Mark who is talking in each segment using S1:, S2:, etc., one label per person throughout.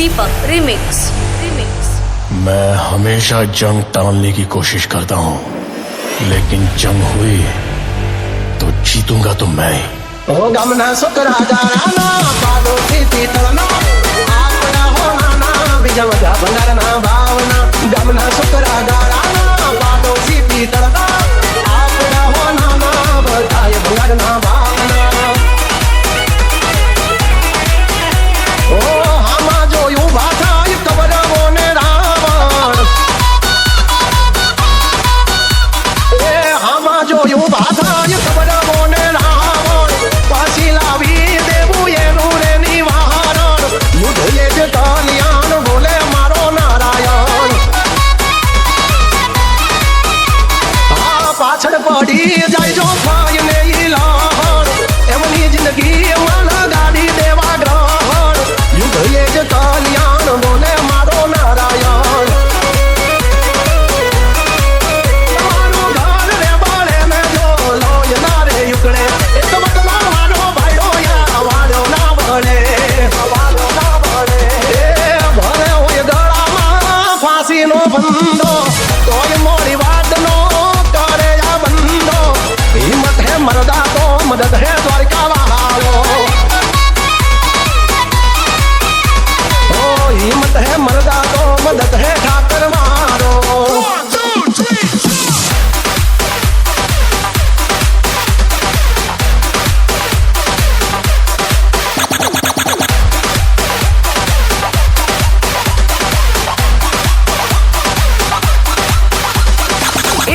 S1: दीपक remix.
S2: मैं हमेशा जंग टालने की कोशिश करता हूँ, लेकिन जंग हुई तो जीतूंगा तो मैं ही।
S3: ओ गमना सुकरा गाना पादो थी तलना आपना होना ना बिजम जा भंगारना भावना गमना सुकरा गाना पादो थी तलना आपना होना ना बधाई भंगारना भावना। ओ हमा जो यू भाषा कबर बोने रावण ए हमा जो यू भाषा कबर बोने रावण पासीला भी देवू ये नूरे निवारण युद्ध ये कल्याण बोले मारो नारायण। आ पाछड़ पड़ी जाय जो फाय ने इलाहर एमनी जिंदगी मन गाड़ी देवा ग्रहण युद्ध ये कल्याण बोले मारो नारायण। मारो घर रे बारे में जो लोय नारे युकड़े एक बतला मारो भाईडो या वाडो ना बड़े वाडो ना बड़े ए भरे होय गळा में फांसी नो बंदो तोय मोरी वाट नो करे या बंदो हिम्मत है मर्दा तो मदद है द्वारका वालो। ओ हिम्मत है मर्दा तो मदद है ठाकर मारो।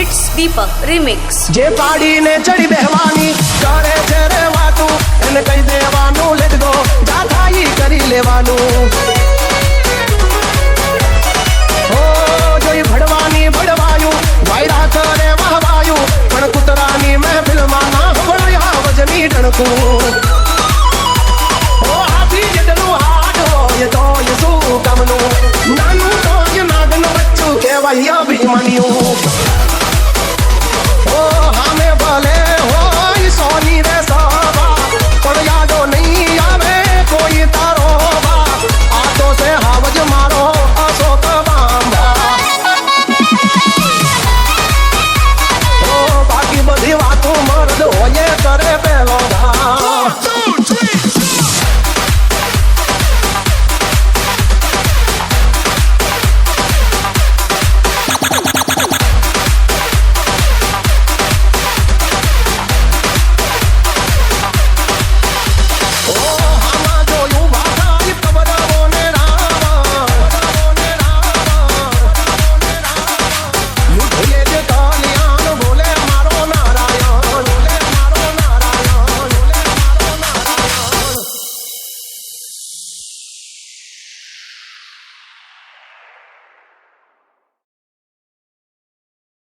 S1: It's Deepak remix.
S3: जे पाड़ी ने चढ़ी बेहवानी करे छे रे वातू एने कई देवानू लेट दो जाथाई करी लेवानू। ओ जोई भड़वानी भड़वायू वायरा करे वहवायू पण कुतरानी महफिल माना बड़या वजनी डणकू।